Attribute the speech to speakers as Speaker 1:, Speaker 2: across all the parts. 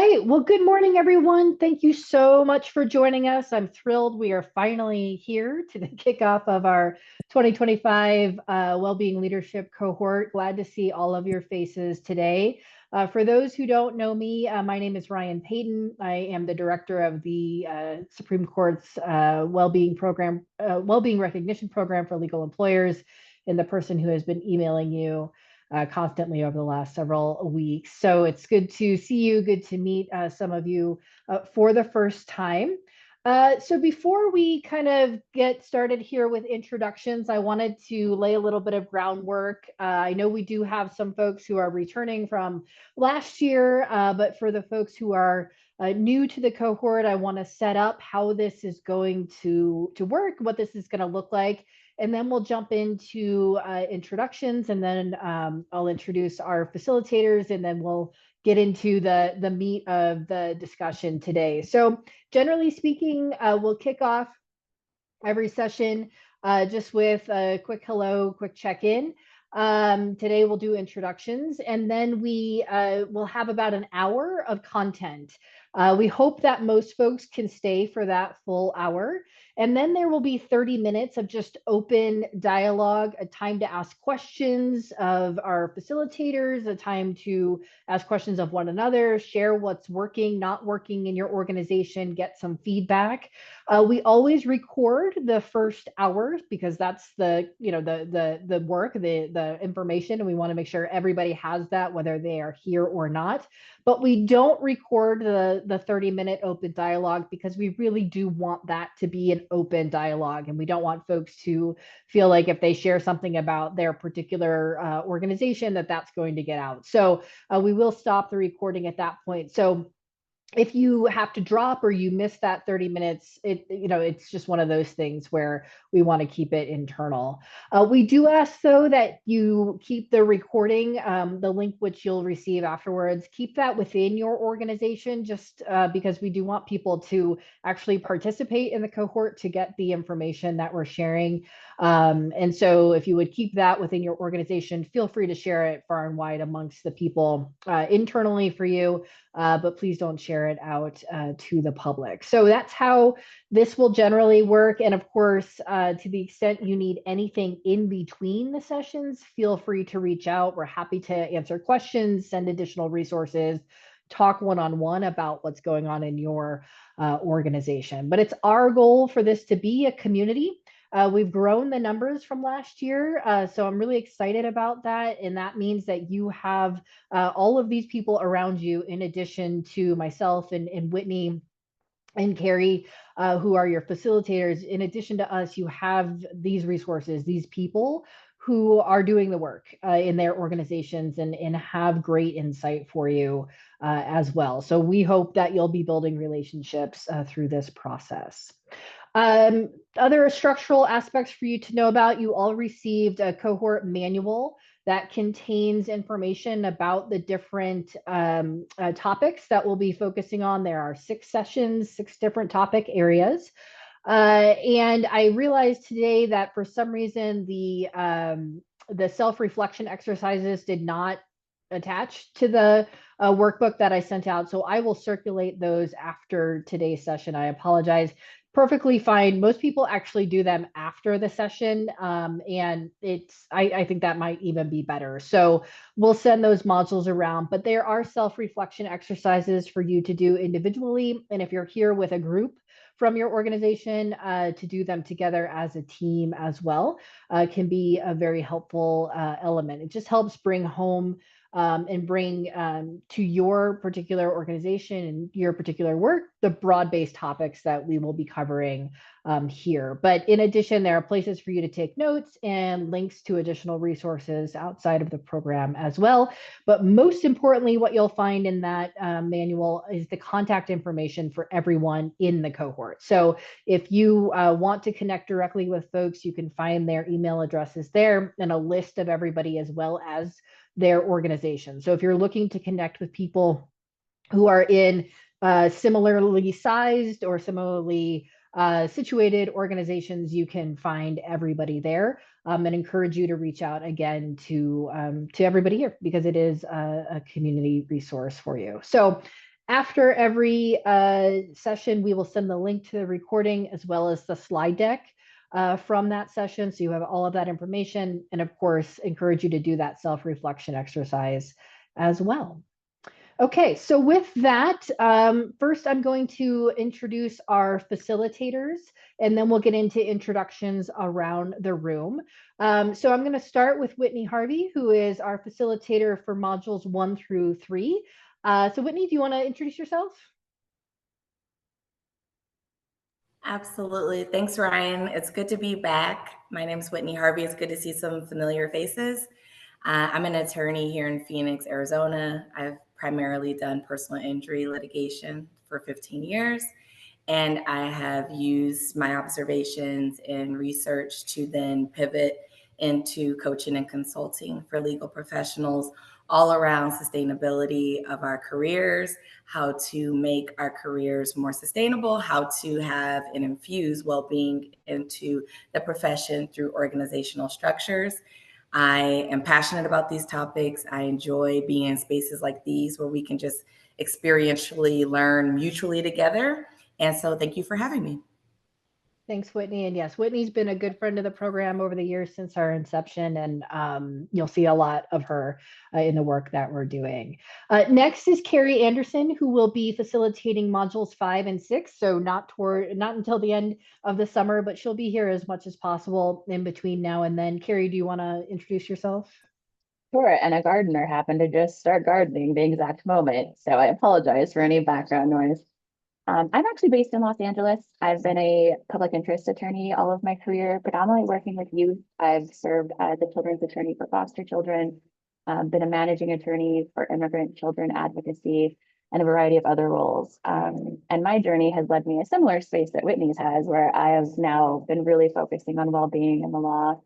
Speaker 1: right. Well, good morning, everyone. Thank you so much for joining us. I'm thrilled we are finally here to the kickoff of our 2025 Wellbeing Leadership Cohort. Glad to see all of your faces today. For those who don't know me, my name is Ryan Payton. I am the director of the Supreme Court's Wellbeing Recognition Program for Legal Employers, and the person who has been emailing you constantly over the last several weeks. So it's good to see you, good to meet some of you for the first time. So before we kind of get started here with introductions, I wanted to lay a little bit of groundwork. I know we do have some folks who are returning from last year, but for the folks who are new to the cohort, I want to set up how this is going to work, what this is going to look like, and then we'll jump into introductions, and then I'll introduce our facilitators, and then we'll get into the meat of the discussion today. So generally speaking, we'll kick off every session just with a quick hello, quick check-in. Today we'll do introductions, and then we will have about an hour of content. We hope that most folks can stay for that full hour. And then there will be 30 minutes of just open dialogue, a time to ask questions of our facilitators, a time to ask questions of one another, share what's working, not working in your organization, get some feedback. We always record the first hour because that's the work, the information, and we want to make sure everybody has that, whether they are here or not. But we don't record the 30-minute open dialogue because we really do want that to be an open dialogue, and we don't want folks to feel like if they share something about their particular organization that's going to get out. So we will stop the recording at that point. So if you have to drop or you miss that 30 minutes, it's just one of those things where we want to keep it internal. We do ask, though, that you keep the recording, the link which you'll receive afterwards, keep that within your organization, just because we do want people to actually participate in the cohort to get the information that we're sharing. And so if you would keep that within your organization, feel free to share it far and wide amongst the people internally for you. But please don't share it out to the public. So that's how this will generally work. And of course, to the extent you need anything in between the sessions, feel free to reach out. We're happy to answer questions, send additional resources, talk one-on-one about what's going on in your organization. But it's our goal for this to be a community. We've grown the numbers from last year, so I'm really excited about that. And that means that you have all of these people around you, in addition to myself and Whitney and Carrie, who are your facilitators. In addition to us, you have these resources, these people who are doing the work in their organizations and have great insight for you as well. So we hope that you'll be building relationships through this process. Other structural aspects for you to know about: you all received a cohort manual that contains information about the different topics that we'll be focusing on. There are 6 sessions, 6 different topic areas. And I realized today that for some reason the self-reflection exercises did not attach to the workbook that I sent out. So I will circulate those after today's session. I apologize. Perfectly fine. Most people actually do them after the session, and I think that might even be better. So we'll send those modules around, but there are self-reflection exercises for you to do individually, and if you're here with a group from your organization, to do them together as a team as well can be a very helpful element. It just helps bring home and bring to your particular organization and your particular work the broad-based topics that we will be covering here. But in addition, there are places for you to take notes and links to additional resources outside of the program as well. But most importantly, what you'll find in that manual is the contact information for everyone in the cohort. So if you want to connect directly with folks, you can find their email addresses there and a list of everybody as well as their organization. So if you're looking to connect with people who are in similarly sized or similarly situated organizations, you can find everybody there, and encourage you to reach out again to everybody here, because it is a community resource for you. So After every session, we will send the link to the recording as well as the slide deck from that session. So you have all of that information, and of course, encourage you to do that self-reflection exercise as well. Okay, so with that, first I'm going to introduce our facilitators, and then we'll get into introductions around the room. So I'm going to start with Whitney Harvey, who is our facilitator for modules 1 through 3. So Whitney, do you want to introduce yourself?
Speaker 2: Absolutely. Thanks, Ryan. It's good to be back. My name is Whitney Harvey. It's good to see some familiar faces. I'm an attorney here in Phoenix, Arizona. I've primarily done personal injury litigation for 15 years, and I have used my observations and research to then pivot into coaching and consulting for legal professionals all around sustainability of our careers, how to make our careers more sustainable, how to have and infuse well-being into the profession through organizational structures. I am passionate about these topics. I enjoy being in spaces like these where we can just experientially learn mutually together. And so thank you for having me.
Speaker 1: Thanks, Whitney. And yes, Whitney's been a good friend of the program over the years since our inception, and you'll see a lot of her in the work that we're doing. Next is Carrie Anderson, who will be facilitating modules 5 and 6. So not until the end of the summer, but she'll be here as much as possible in between now and then. Carrie, do you want to introduce yourself?
Speaker 3: Sure, and a gardener happened to just start gardening the exact moment, so I apologize for any background noise. I'm actually based in Los Angeles. I've been a public interest attorney all of my career, predominantly working with youth. I've served as a children's attorney for foster children, been a managing attorney for immigrant children advocacy, and a variety of other roles. And my journey has led me a similar space that Whitney's has, where I have now been really focusing on well-being in the law.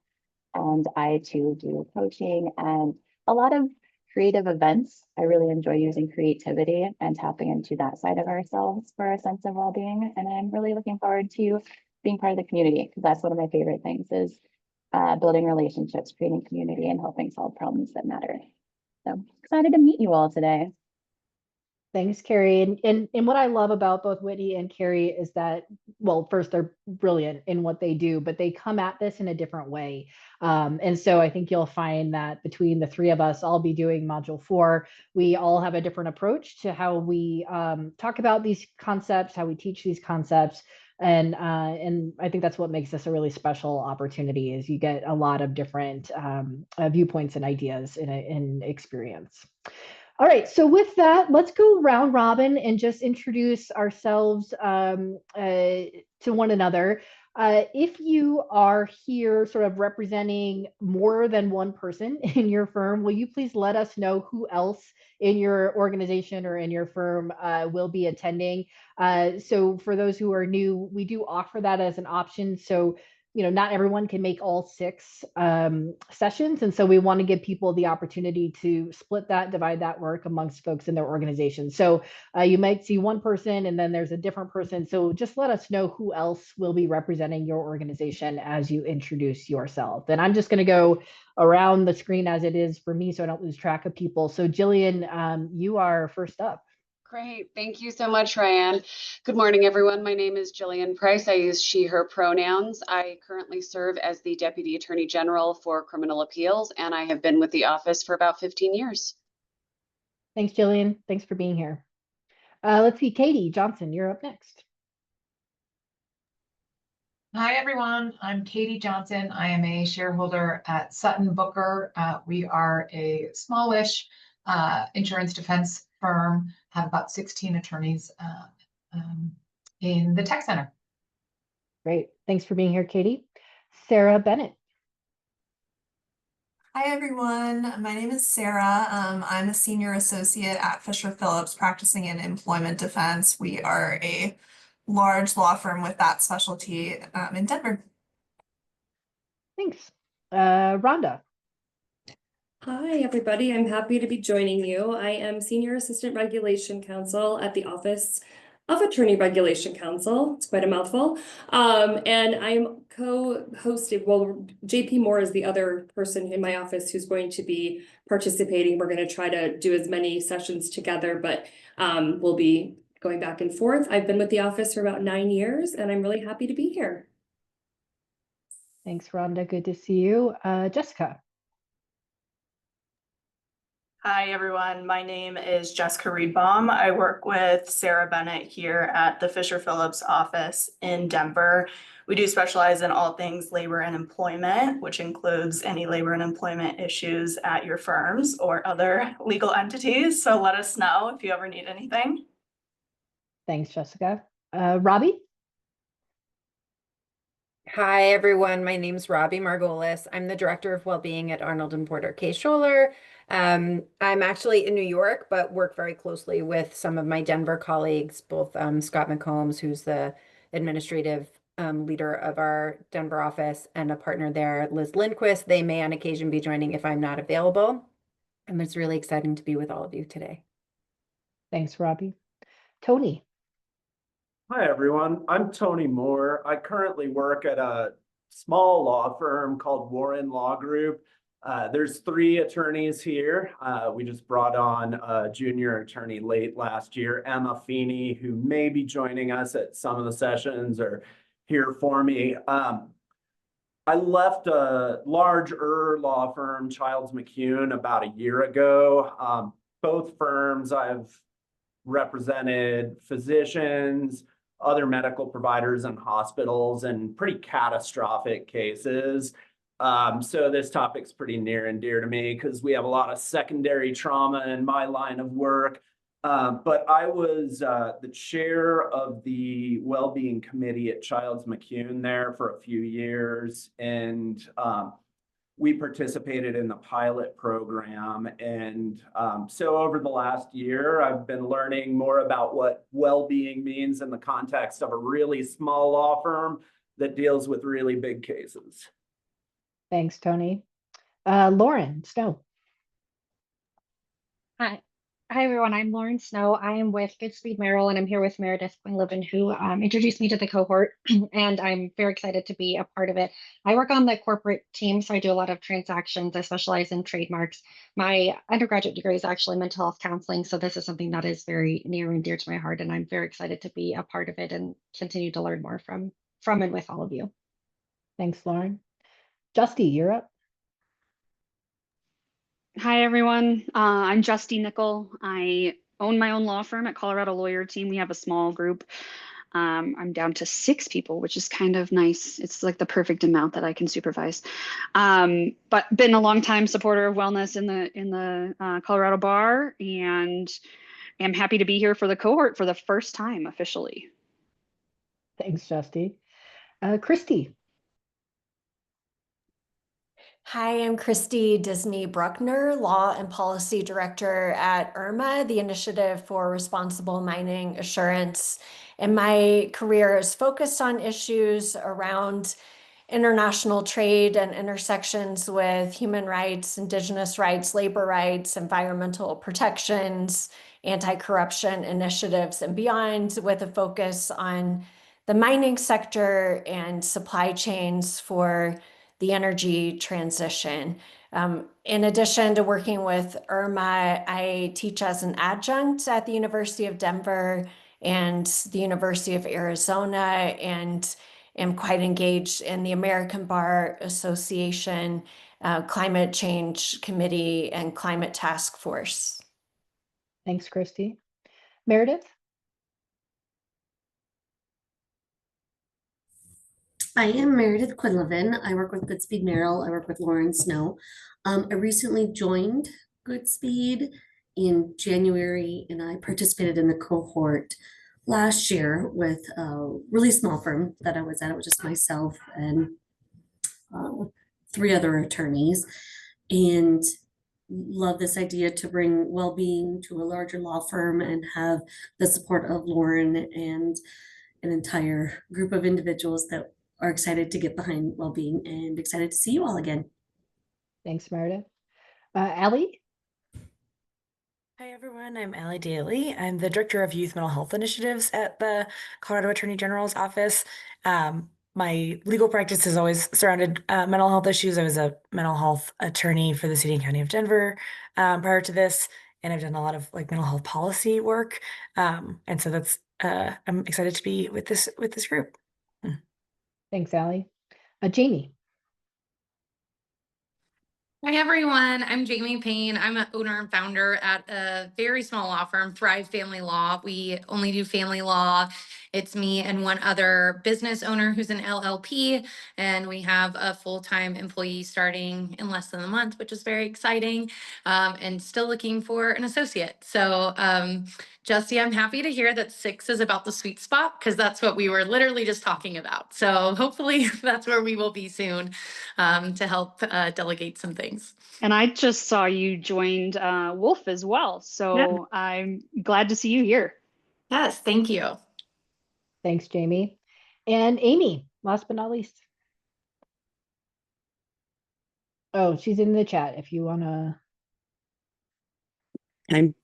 Speaker 3: And I too do coaching and a lot of creative events. I really enjoy using creativity and tapping into that side of ourselves for a sense of well-being. And I'm really looking forward to being part of the community, because that's one of my favorite things is building relationships, creating community, and helping solve problems that matter. So excited to meet you all today.
Speaker 1: Thanks, Carrie. And what I love about both Whitney and Carrie is that, well, first, they're brilliant in what they do, but they come at this in a different way. And so I think you'll find that between the three of us, I'll be doing module 4. We all have a different approach to how we talk about these concepts, how we teach these concepts. And I think that's what makes this a really special opportunity is you get a lot of different viewpoints and ideas in experience. All right, so with that, let's go round robin and just introduce ourselves to one another. If you are here sort of representing more than one person in your firm, will you please let us know who else in your organization or in your firm will be attending? So for those who are new, we do offer that as an option. So not everyone can make all 6 sessions. And so we want to give people the opportunity to split that, divide that work amongst folks in their organization. So you might see one person and then there's a different person. So just let us know who else will be representing your organization as you introduce yourself. And I'm just going to go around the screen as it is for me so I don't lose track of people. So Jillian, you are first up.
Speaker 4: Great. Thank you so much, Ryan. Good morning, everyone. My name is Jillian Price. I use she, her pronouns. I currently serve as the Deputy Attorney General for Criminal Appeals, and I have been with the office for about 15 years.
Speaker 1: Thanks, Jillian. Thanks for being here. Let's see, Katie Johnson, you're up next.
Speaker 5: Hi, everyone. I'm Katie Johnson. I am a shareholder at Sutton Booker. We are a smallish insurance defense firm, have about 16 attorneys in the tech center.
Speaker 1: Great. Thanks for being here, Katie. Sarah Bennett.
Speaker 6: Hi, everyone. My name is Sarah. I'm a senior associate at Fisher Phillips practicing in employment defense. We are a large law firm with that specialty in Denver.
Speaker 1: Thanks. Rhonda.
Speaker 7: Hi, everybody. I'm happy to be joining you. I am Senior Assistant Regulation Counsel at the Office of Attorney Regulation Counsel. It's quite a mouthful. And I'm co-hosted, well, JP Moore is the other person in my office who's going to be participating. We're going to try to do as many sessions together, but we'll be going back and forth. I've been with the office for about 9 years, and I'm really happy to be here.
Speaker 1: Thanks, Rhonda. Good to see you. Jessica.
Speaker 8: Hi, everyone. My name is Jessica Reedbaum. I work with Sarah Bennett here at the Fisher Phillips office in Denver. We do specialize in all things labor and employment, which includes any labor and employment issues at your firms or other legal entities. So let us know if you ever need anything.
Speaker 1: Thanks, Jessica. Robbie?
Speaker 9: Hi, everyone. My name's Robbie Margolis. I'm the Director of Wellbeing at Arnold and Porter Case Scholler. I'm actually in New York, but work very closely with some of my Denver colleagues, both Scott McCombs, who's the administrative leader of our Denver office, and a partner there, Liz Lindquist. They may on occasion be joining if I'm not available. And it's really exciting to be with all of you today.
Speaker 1: Thanks, Robbie. Tony.
Speaker 10: Hi, everyone. I'm Tony Moore. I currently work at a small law firm called Warren Law Group. There's 3 attorneys here. We just brought on a junior attorney late last year, Emma Feeney, who may be joining us at some of the sessions or here for me. I left a larger law firm, Childs McCune, about a year ago. Both firms I've represented physicians, other medical providers and hospitals in pretty catastrophic cases. So this topic's pretty near and dear to me because we have a lot of secondary trauma in my line of work. But I was the chair of the Wellbeing Committee at Childs McCune there for a few years. And we participated in the pilot program. And so over the last year, I've been learning more about what well-being means in the context of a really small law firm that deals with really big cases.
Speaker 1: Thanks, Tony. Lauren Snow.
Speaker 11: Hi. Hi, everyone. I'm Lauren Snow. I am with Goodspeed Merrill, and I'm here with Meredith Quinlivan, who introduced me to the cohort, and I'm very excited to be a part of it. I work on the corporate team, so I do a lot of transactions. I specialize in trademarks. My undergraduate degree is actually mental health counseling, so this is something that is very near and dear to my heart, and I'm very excited to be a part of it and continue to learn more from and with all of you.
Speaker 1: Thanks, Lauren. Justy, you're up.
Speaker 12: Hi, everyone. I'm Justine Nickel. I own my own law firm at Colorado Lawyer Team. We have a small group. I'm down to 6 people, which is kind of nice. It's like the perfect amount that I can supervise. But been a long time supporter of wellness in the Colorado bar, and am happy to be here for the cohort for the first time officially.
Speaker 1: Thanks, Justy. Christy.
Speaker 13: Hi, I'm Christy Disney Bruckner, Law and Policy Director at IRMA, the Initiative for Responsible Mining Assurance. And my career is focused on issues around international trade and intersections with human rights, indigenous rights, labor rights, environmental protections, anti-corruption initiatives, and beyond, with a focus on the mining sector and supply chains for the energy transition. In addition to working with IRMA, I teach as an adjunct at the University of Denver and the University of Arizona, and am quite engaged in the American Bar Association, Climate Change Committee, and Climate Task Force.
Speaker 1: Thanks, Christy. Meredith?
Speaker 14: I am Meredith Quinlivan. I work with Goodspeed Merrill. I work with Lauren Snow. I recently joined Goodspeed in January, and I participated in the cohort last year with a really small firm that I was at. It was just myself and 3 other attorneys, and love this idea to bring well-being to a larger law firm and have the support of Lauren and an entire group of individuals that are excited to get behind well-being and excited to see you all again.
Speaker 1: Thanks, Meredith. Allie?
Speaker 15: Hi everyone, I'm Allie Daly. I'm the Director of Youth Mental Health Initiatives at the Colorado Attorney General's office. My legal practice has always surrounded mental health issues. I was a mental health attorney for the City and County of Denver prior to this, and I've done a lot of like mental health policy work. And so that's I'm excited to be with this group.
Speaker 1: Thanks, Allie. Jamie.
Speaker 16: Hi everyone, I'm Jamie Payne. I'm an owner and founder at a very small law firm, Thrive Family Law. We only do family law. It's me and one other business owner who's an LLP, and we have a full-time employee starting in less than a month, which is very exciting, and still looking for an associate. So Justy, I'm happy to hear that 6 is about the sweet spot because that's what we were literally just talking about. So hopefully that's where we will be soon to help delegate some things.
Speaker 12: And I just saw you joined Wolf as well. So yeah. I'm glad to see you here.
Speaker 16: Yes, thank you.
Speaker 1: Thanks, Jamie. And Amy, last but not least. Oh, she's in the chat if you want to.
Speaker 17: I'm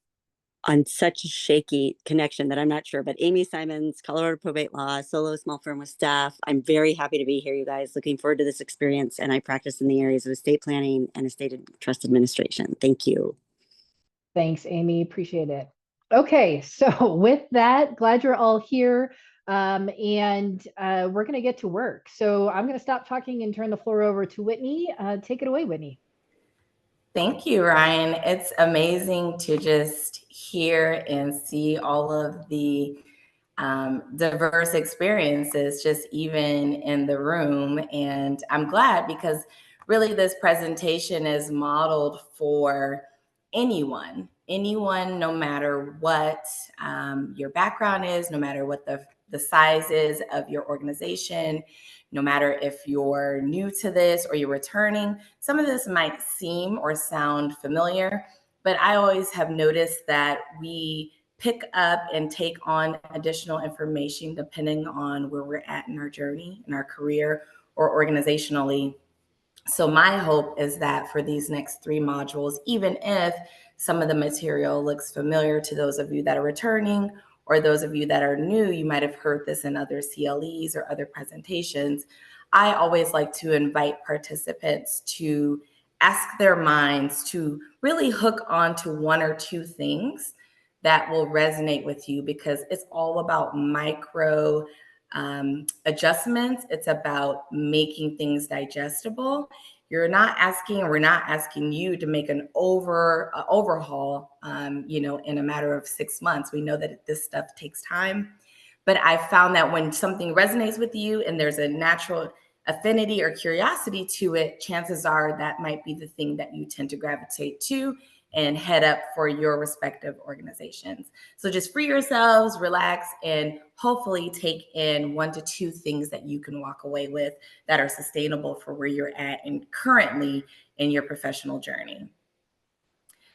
Speaker 17: on such a shaky connection that I'm not sure, but Amy Simons, Colorado Probate Law, solo small firm with staff. I'm very happy to be here, you guys. Looking forward to this experience. And I practice in the areas of estate planning and estate and trust administration. Thank you.
Speaker 1: Thanks, Amy. Appreciate it. Okay, so with that, glad you're all here. And we're going to get to work. So I'm going to stop talking and turn the floor over to Whitney. Take it away, Whitney.
Speaker 2: Thank you, Ryan. It's amazing to just hear and see all of the diverse experiences just even in the room. And I'm glad because really this presentation is modeled for anyone, no matter what your background is, no matter what the size is of your organization, no matter if you're new to this or you're returning. Some of this might seem or sound familiar, but I always have noticed that we pick up and take on additional information depending on where we're at in our journey, in our career, or organizationally. So my hope is that for these next 3 modules, even if some of the material looks familiar to those of you that are returning, or those of you that are new, you might have heard this in other CLEs or other presentations. I always like to invite participants to ask their minds to really hook on to 1 or 2 things that will resonate with you, because it's all about micro adjustments. It's about making things digestible. We're not asking you to make an overhaul, in a matter of 6 months. We know that this stuff takes time, but I found that when something resonates with you and there's a natural affinity or curiosity to it, chances are that might be the thing that you tend to gravitate to and head up for your respective organizations. So just free yourselves, relax, and hopefully take in 1 to 2 things that you can walk away with that are sustainable for where you're at and currently in your professional journey.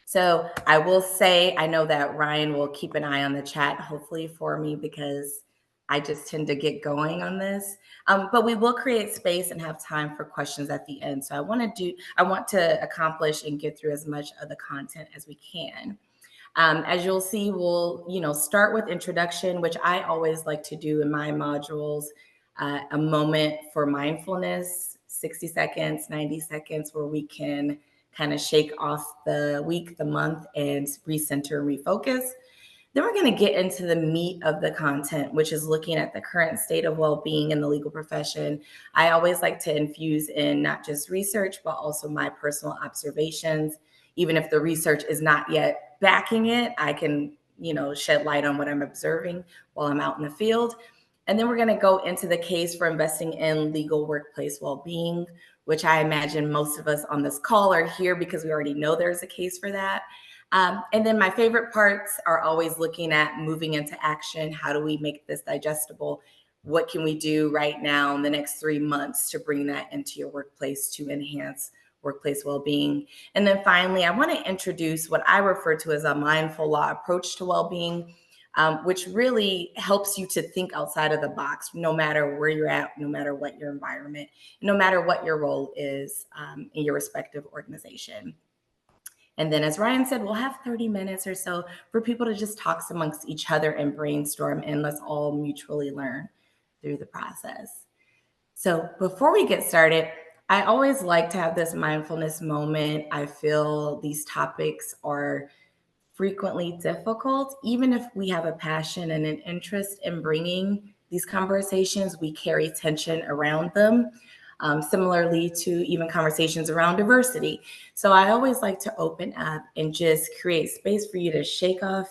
Speaker 2: So I will say, I know that Ryan will keep an eye on the chat, hopefully for me, because I just tend to get going on this, but we will create space and have time for questions at the end. So I want to accomplish and get through as much of the content as we can. As you'll see, we'll start with introduction, which I always like to do in my modules, a moment for mindfulness, 60 seconds, 90 seconds, where we can kind of shake off the week, the month, and recenter, refocus. Then we're going to get into the meat of the content, which is looking at the current state of well-being in the legal profession. I always like to infuse in not just research, but also my personal observations. Even if the research is not yet backing it, I can, shed light on what I'm observing while I'm out in the field. And then we're going to go into the case for investing in legal workplace well-being, which I imagine most of us on this call are here because we already know there's a case for that. And then my favorite parts are always looking at moving into action. How do we make this digestible? What can we do right now in the next 3 months to bring that into your workplace to enhance workplace well-being? And then finally, I want to introduce what I refer to as a mindful law approach to well-being, which really helps you to think outside of the box, no matter where you're at, no matter what your environment, no matter what your role is in your respective organization. And then, as Ryan said, we'll have 30 minutes or so for people to just talk amongst each other and brainstorm, and let's all mutually learn through the process. So before we get started, I always like to have this mindfulness moment. I feel these topics are frequently difficult. Even if we have a passion and an interest in bringing these conversations, we carry tension around them. Similarly to even conversations around diversity. So I always like to open up and just create space for you to shake off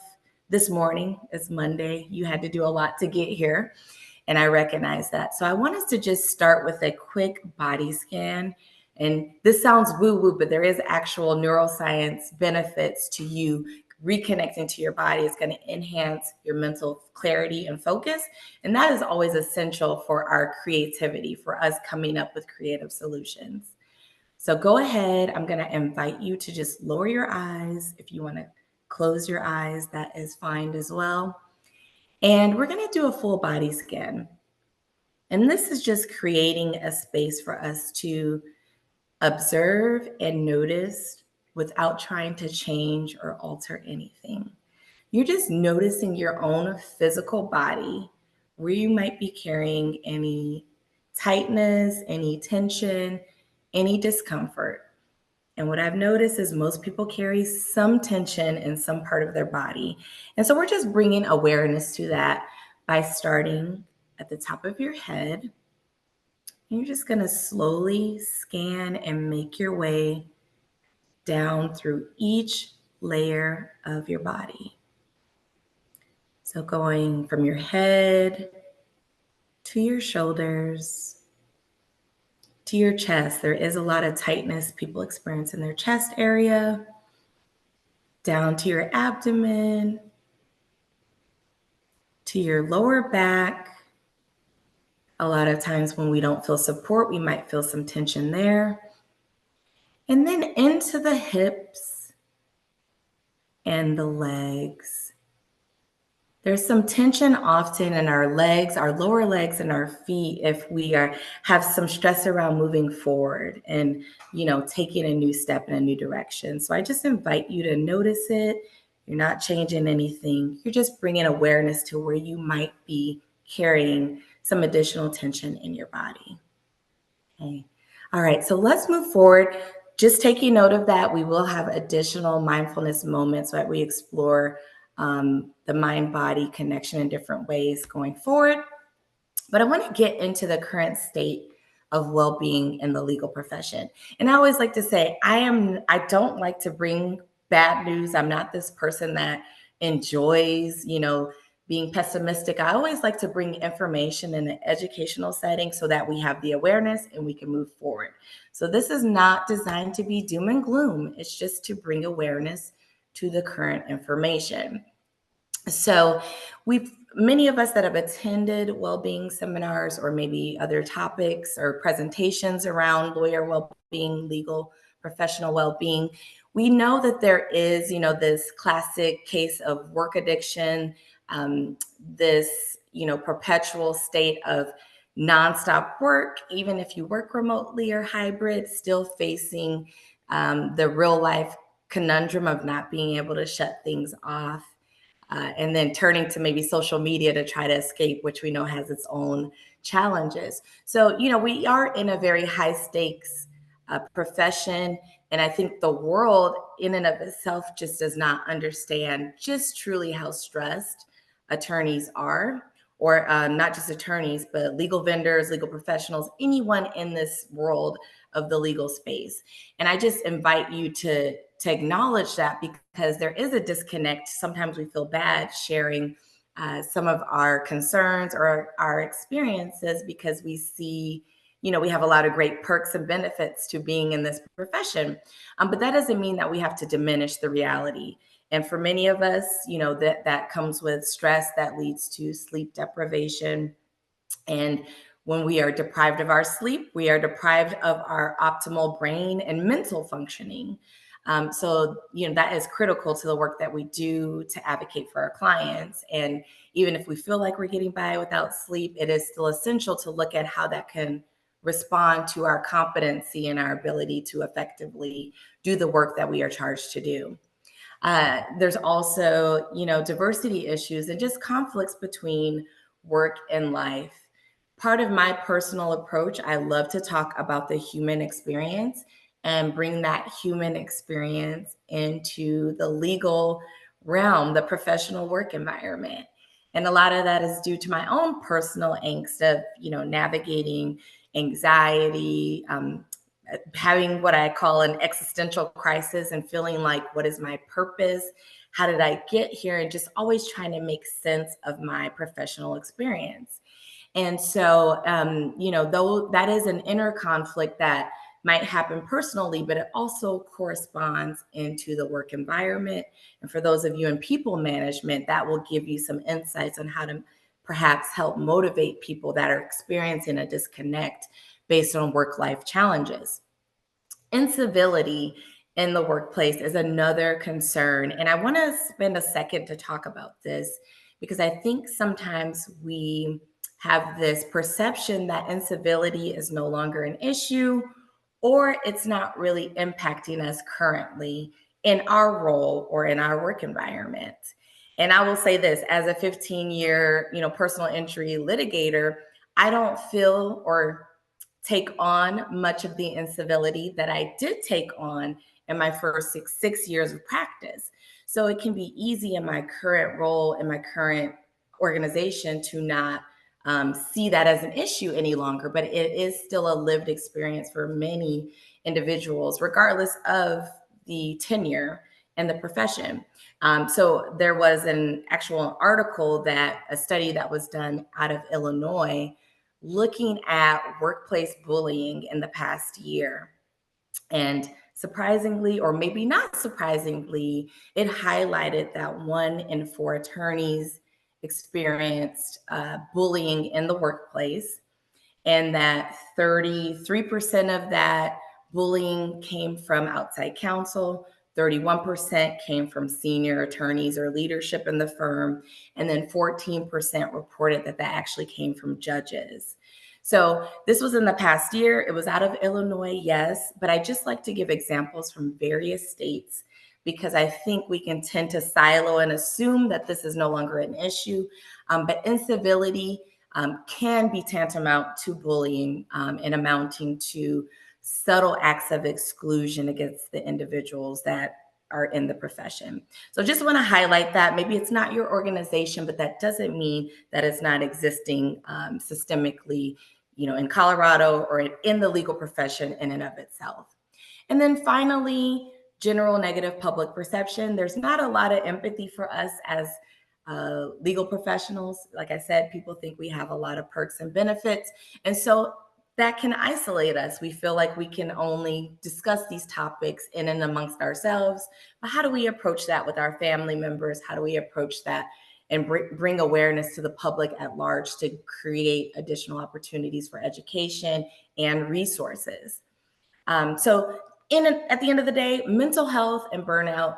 Speaker 2: this morning. It's Monday. You had to do a lot to get here, and I recognize that. So I want us to just start with a quick body scan. And this sounds woo-woo, but there is actual neuroscience benefits to you reconnecting to your body. Is going to enhance your mental clarity and focus. And that is always essential for our creativity, for us coming up with creative solutions. So go ahead. I'm going to invite you to just lower your eyes. If you want to close your eyes, that is fine as well. And we're going to do a full body scan. And this is just creating a space for us to observe and notice without trying to change or alter anything. You're just noticing your own physical body, where you might be carrying any tightness, any tension, any discomfort. And what I've noticed is most people carry some tension in some part of their body. And so we're just bringing awareness to that by starting at the top of your head. And you're just going to slowly scan and make your way down through each layer of your body. So going from your head to your shoulders, to your chest. There is a lot of tightness people experience in their chest area. Down to your abdomen, to your lower back. A lot of times when we don't feel support, we might feel some tension there. And then into the hips and the legs. There's some tension often in our legs, our lower legs and our feet if we have some stress around moving forward and, taking a new step in a new direction. So I just invite you to notice it. You're not changing anything. You're just bringing awareness to where you might be carrying some additional tension in your body. Okay. All right, so let's move forward. Just taking note of that, we will have additional mindfulness moments that we explore the mind-body connection in different ways going forward. But I want to get into the current state of well-being in the legal profession. And I always like to say, I don't like to bring bad news. I'm not this person that enjoys, being pessimistic. I always like to bring information in an educational setting so that we have the awareness and we can move forward. So this is not designed to be doom and gloom. It's just to bring awareness to the current information. So many of us that have attended well-being seminars or maybe other topics or presentations around lawyer well-being, legal professional well-being, we know that there is, this classic case of work addiction, this, perpetual state of nonstop work, even if you work remotely or hybrid, still facing the real life conundrum of not being able to shut things off. And then turning to maybe social media to try to escape, which we know has its own challenges. So, we are in a very high stakes profession. And I think the world in and of itself just does not understand just truly how stressed attorneys are, or not just attorneys, but legal vendors, legal professionals, anyone in this world of the legal space. And I just invite you to acknowledge that, because there is a disconnect. Sometimes we feel bad sharing some of our concerns or our experiences because we see, we have a lot of great perks and benefits to being in this profession. But that doesn't mean that we have to diminish the reality. And for many of us, that comes with stress that leads to sleep deprivation. And when we are deprived of our sleep, we are deprived of our optimal brain and mental functioning. So, that is critical to the work that we do to advocate for our clients. And even if we feel like we're getting by without sleep, it is still essential to look at how that can respond to our competency and our ability to effectively do the work that we are charged to do. There's also, diversity issues and just conflicts between work and life. Part of my personal approach, I love to talk about the human experience and bring that human experience into the legal realm, the professional work environment. And a lot of that is due to my own personal angst of, navigating anxiety, having what I call an existential crisis and feeling like, what is my purpose? How did I get here? And just always trying to make sense of my professional experience. And so, though that is an inner conflict that might happen personally, but it also corresponds into the work environment. And for those of you in people management, that will give you some insights on how to perhaps help motivate people that are experiencing a disconnect based on work-life challenges. Incivility in the workplace is another concern. And I want to spend a second to talk about this because I think sometimes we have this perception that incivility is no longer an issue or it's not really impacting us currently in our role or in our work environment. And I will say this, as a 15-year, personal injury litigator, I don't feel or take on much of the incivility that I did take on in my first six years of practice. So it can be easy in my current role, in my current organization to not see that as an issue any longer, but it is still a lived experience for many individuals, regardless of the tenure and the profession. So there was an actual article a study that was done out of Illinois looking at workplace bullying in the past year. And surprisingly, or maybe not surprisingly, it highlighted that 1 in 4 attorneys experienced bullying in the workplace, and that 33% of that bullying came from outside counsel, 31% came from senior attorneys or leadership in the firm, and then 14% reported that actually came from judges. So this was in the past year. It was out of Illinois, yes, but I just like to give examples from various states because I think we can tend to silo and assume that this is no longer an issue. But incivility can be tantamount to bullying and amounting to subtle acts of exclusion against the individuals that are in the profession. So just want to highlight that. Maybe it's not your organization, but that doesn't mean that it's not existing systemically, in Colorado or in the legal profession in and of itself. And then finally, general negative public perception. There's not a lot of empathy for us as legal professionals. Like I said, people think we have a lot of perks and benefits. And so that can isolate us. We feel like we can only discuss these topics in and amongst ourselves. But how do we approach that with our family members? How do we approach that and bring awareness to the public at large to create additional opportunities for education and resources? So at the end of the day, mental health and burnout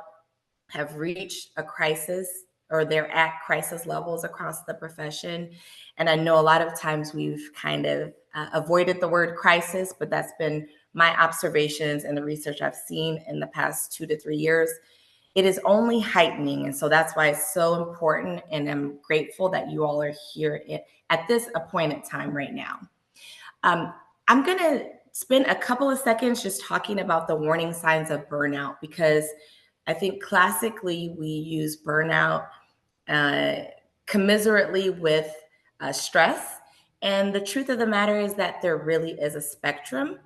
Speaker 2: have reached a crisis, or they're at crisis levels across the profession. And I know a lot of times we've kind of avoided the word crisis, but that's been my observations and the research I've seen in the past 2 to 3 years. It is only heightening. And so that's why it's so important. And I'm grateful that you all are here at this appointed time right now. I'm going to spend a couple of seconds just talking about the warning signs of burnout, because I think classically we use burnout commiserately with stress. And the truth of the matter is that there really is a spectrum.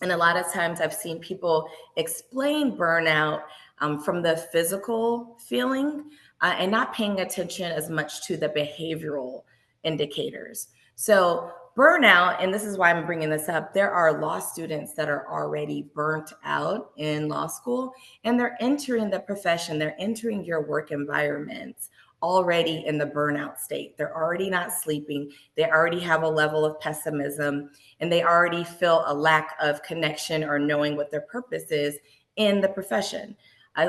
Speaker 2: And a lot of times I've seen people explain burnout from the physical feeling and not paying attention as much to the behavioral indicators. So burnout, and this is why I'm bringing this up, there are law students that are already burnt out in law school, and they're entering the profession, they're entering your work environments already in the burnout state. They're already not sleeping. They already have a level of pessimism, and they already feel a lack of connection or knowing what their purpose is in the profession.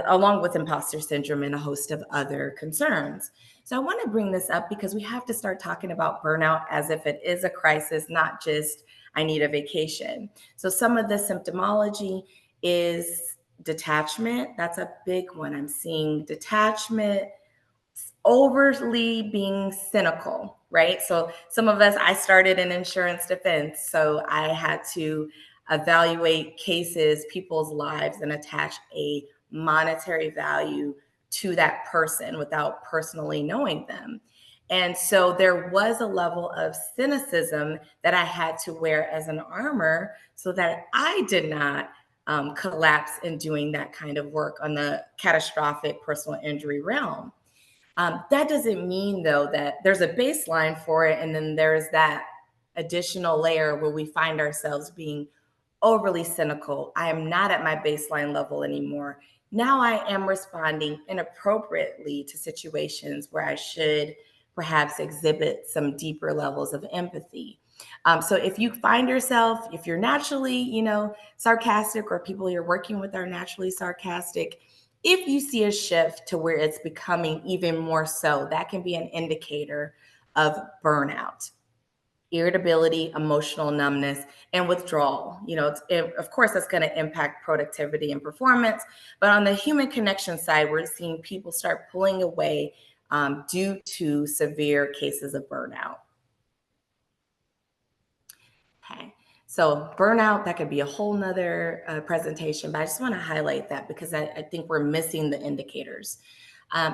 Speaker 2: along with imposter syndrome and a host of other concerns. So I want to bring this up because we have to start talking about burnout as if it is a crisis, not just I need a vacation. So some of the symptomology is detachment. That's a big one. I'm seeing detachment, overly being cynical, right? So some of us, I started in insurance defense, so I had to evaluate cases, people's lives, and attach a monetary value to that person without personally knowing them. And so there was a level of cynicism that I had to wear as an armor so that I did not collapse in doing that kind of work on the catastrophic personal injury realm. That doesn't mean, though, that there's a baseline for it, and then there's that additional layer where we find ourselves being overly cynical. I am not at my baseline level anymore. Now I am responding inappropriately to situations where I should perhaps exhibit some deeper levels of empathy. So if you find yourself, if you're naturally, sarcastic, or people you're working with are naturally sarcastic, if you see a shift to where it's becoming even more so, that can be an indicator of burnout, irritability, emotional numbness, and withdrawal. Of course, that's going to impact productivity and performance. But on the human connection side, we're seeing people start pulling away due to severe cases of burnout. Okay. So burnout, that could be a whole nother presentation, but I just want to highlight that because I think we're missing the indicators.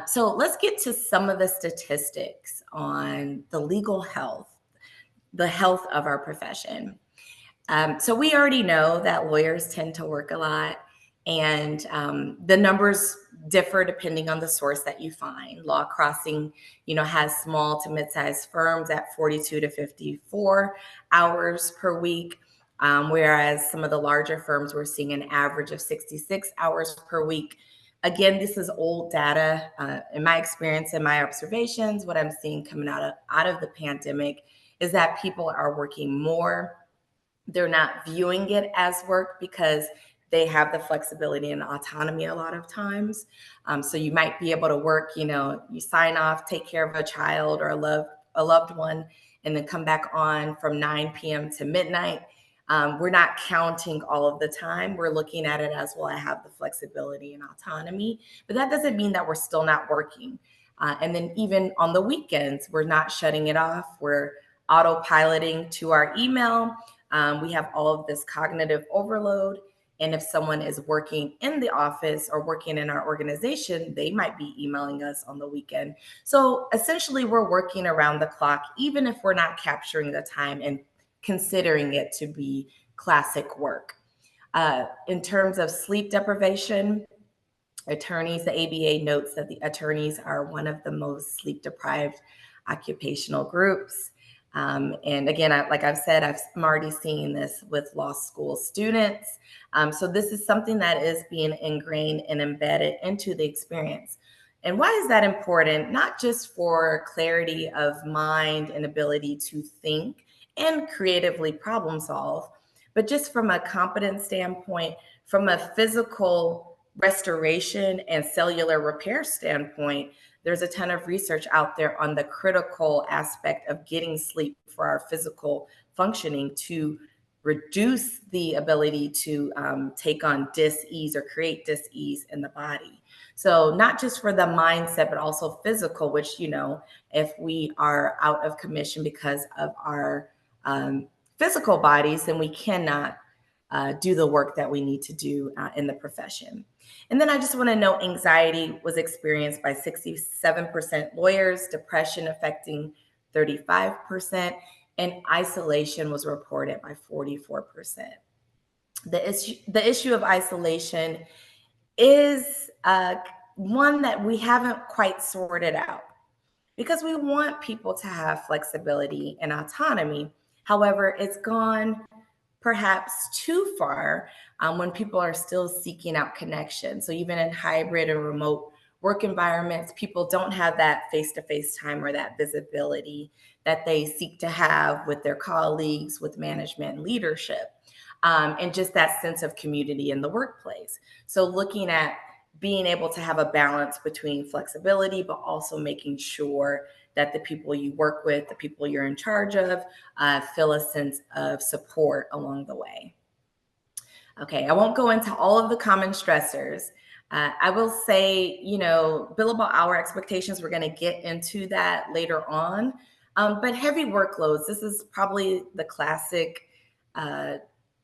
Speaker 2: So let's get to some of the statistics on the legal health, the health of our profession. So we already know that lawyers tend to work a lot, and the numbers differ depending on the source that you find. Law Crossing, has small to mid-sized firms at 42 to 54 hours per week, whereas some of the larger firms we're seeing an average of 66 hours per week. Again, this is old data. In my experience and my observations, what I'm seeing coming out of the pandemic is that people are working more. They're not viewing it as work because they have the flexibility and autonomy a lot of times. So you might be able to work, you sign off, take care of a child or a loved one, and then come back on from 9 p.m. to midnight. We're not counting all of the time. We're looking at it as, well, I have the flexibility and autonomy, but that doesn't mean that we're still not working. And then even on the weekends, we're not shutting it off. We're autopiloting to our email. We have all of this cognitive overload. And if someone is working in the office or working in our organization, they might be emailing us on the weekend. So essentially, we're working around the clock, even if we're not capturing the time and considering it to be classic work. In terms of sleep deprivation, attorneys, the ABA notes that the attorneys are one of the most sleep deprived occupational groups. And again, like I've said, I'm already seeing this with law school students. So this is something that is being ingrained and embedded into the experience. And why is that important? Not just for clarity of mind and ability to think and creatively problem solve, but just from a competence standpoint, from a physical restoration and cellular repair standpoint. There's a ton of research out there on the critical aspect of getting sleep for our physical functioning to reduce the ability to take on dis-ease or create dis-ease in the body. So not just for the mindset, but also physical, which, if we are out of commission because of our physical bodies, then we cannot do the work that we need to do in the profession. And then I just want to note anxiety was experienced by 67% lawyers, depression affecting 35%, and isolation was reported by 44%. The issue of isolation is one that we haven't quite sorted out because we want people to have flexibility and autonomy. However, it's gone perhaps too far when people are still seeking out connection. So even in hybrid and remote work environments, people don't have that face-to-face time or that visibility that they seek to have with their colleagues, with management and leadership, and just that sense of community in the workplace. So looking at being able to have a balance between flexibility, but also making sure that the people you work with, the people you're in charge of, feel a sense of support along the way. Okay, I won't go into all of the common stressors. I will say, billable hour expectations, we're going to get into that later on. But heavy workloads, this is probably the classic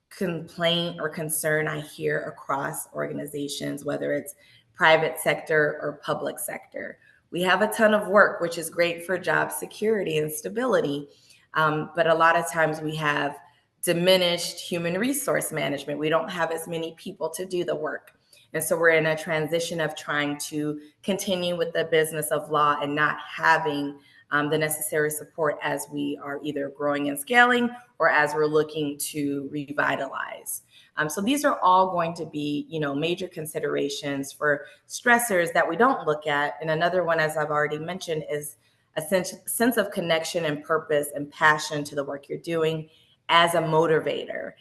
Speaker 2: complaint or concern I hear across organizations, whether it's private sector or public sector. We have a ton of work, which is great for job security and stability. But a lot of times we have diminished human resource management. We don't have as many people to do the work. And so we're in a transition of trying to continue with the business of law and not having the necessary support as we are either growing and scaling or as we're looking to revitalize. So these are all going to be, major considerations for stressors that we don't look at. And another one, as I've already mentioned, is a sense of connection and purpose and passion to the work you're doing as a motivator.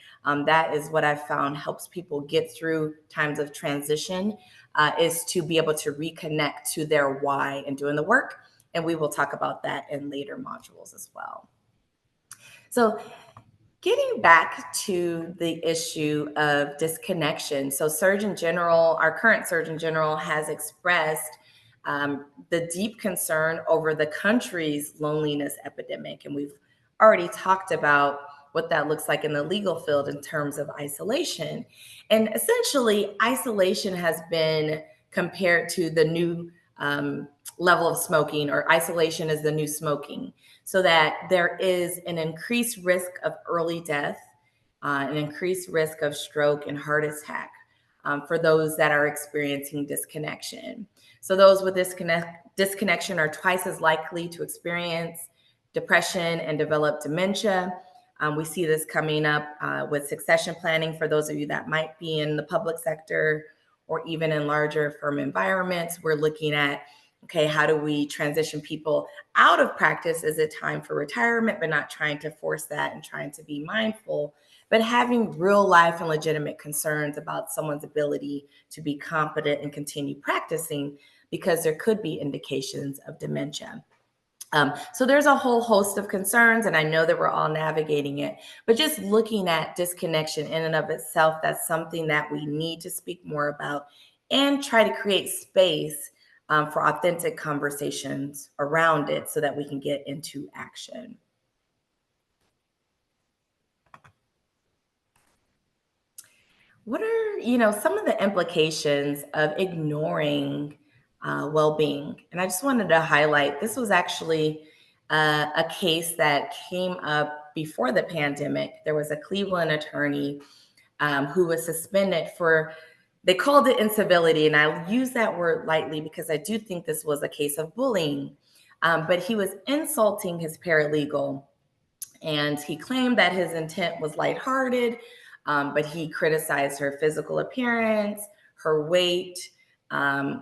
Speaker 2: That is what I've found helps people get through times of transition, is to be able to reconnect to their why in doing the work. And we will talk about that in later modules as well. So getting back to the issue of disconnection. So Surgeon General, our current Surgeon General, has expressed the deep concern over the country's loneliness epidemic. And we've already talked about what that looks like in the legal field in terms of isolation. And essentially, isolation has been compared to the new level of smoking, or isolation is the new smoking, so that there is an increased risk of early death, an increased risk of stroke and heart attack for those that are experiencing disconnection. So those with disconnection are twice as likely to experience depression and develop dementia. We see this coming up with succession planning for those of you that might be in the public sector or even in larger firm environments. We're looking at, okay, how do we transition people out of practice? Is it time for retirement, but not trying to force that and trying to be mindful, but having real life and legitimate concerns about someone's ability to be competent and continue practicing because there could be indications of dementia. So there's a whole host of concerns, and I know that we're all navigating it, but just looking at disconnection in and of itself, that's something that we need to speak more about and try to create space for authentic conversations around it so that we can get into action. What are, some of the implications of ignoring well-being? And I just wanted to highlight, this was actually a case that came up before the pandemic. There was a Cleveland attorney who was suspended for, they called it incivility, and I use that word lightly because I do think this was a case of bullying, but he was insulting his paralegal, and he claimed that his intent was lighthearted, but he criticized her physical appearance, her weight,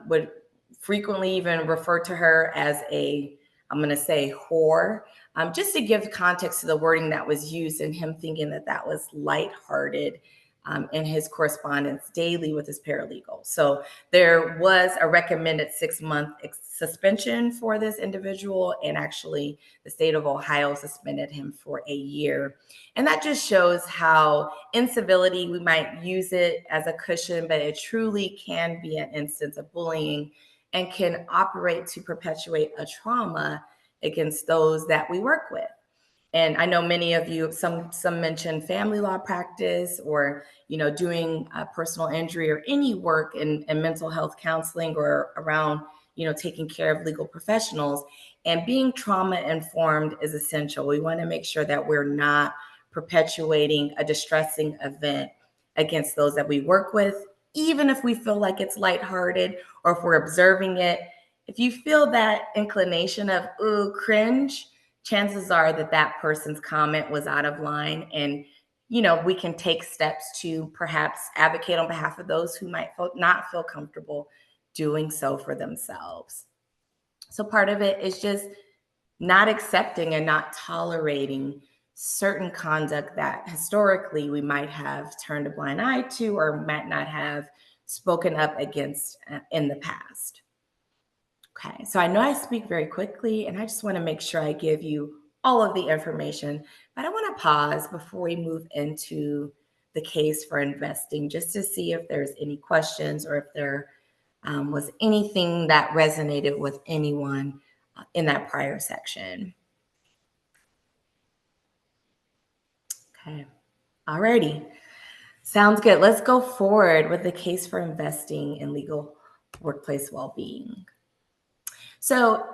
Speaker 2: would frequently even refer to her as I'm going to say whore, just to give context to the wording that was used and him thinking that that was lighthearted in his correspondence daily with his paralegal. So there was a recommended 6-month suspension for this individual, and actually the state of Ohio suspended him for a year. And that just shows how incivility, we might use it as a cushion, but it truly can be an instance of bullying and can operate to perpetuate a trauma against those that we work with. And I know many of you, some mentioned family law practice, or doing personal injury or any work in mental health counseling or around taking care of legal professionals. And being trauma informed is essential. We want to make sure that we're not perpetuating a distressing event against those that we work with, even if we feel like it's lighthearted or if we're observing it. If you feel that inclination of, ooh, cringe, chances are that that person's comment was out of line. And, we can take steps to perhaps advocate on behalf of those who might not feel comfortable doing so for themselves. So part of it is just not accepting and not tolerating certain conduct that historically we might have turned a blind eye to or might not have spoken up against in the past. Okay, so I know I speak very quickly, and I just want to make sure I give you all of the information, but I want to pause before we move into the case for investing just to see if there's any questions or if there was anything that resonated with anyone in that prior section. Okay, alrighty. Sounds good. Let's go forward with the case for investing in legal workplace well-being. So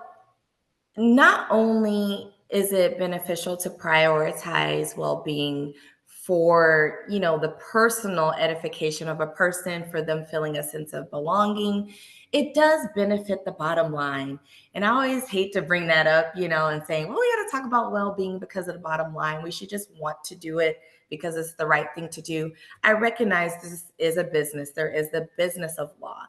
Speaker 2: not only is it beneficial to prioritize well-being for, you know, the personal edification of a person, for them feeling a sense of belonging, it does benefit the bottom line. And I always hate to bring that up, you know, and saying, well, we got to talk about well-being because of the bottom line. We should just want to do it because it's the right thing to do. I recognize this is a business. There is the business of law.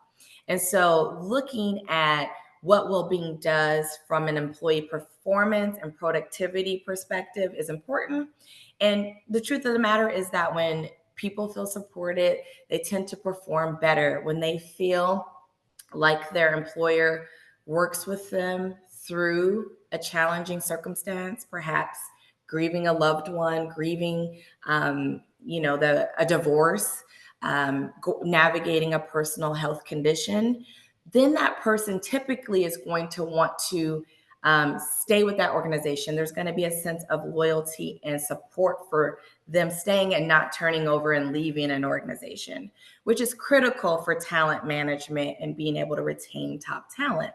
Speaker 2: And so looking at what well-being does from an employee performance and productivity perspective is important. And the truth of the matter is that when people feel supported, they tend to perform better. When they feel like their employer works with them through a challenging circumstance, perhaps grieving a loved one, grieving, a divorce, navigating a personal health condition, then that person typically is going to want to stay with that organization. There's going to be a sense of loyalty and support for them staying and not turning over and leaving an organization, which is critical for talent management and being able to retain top talent.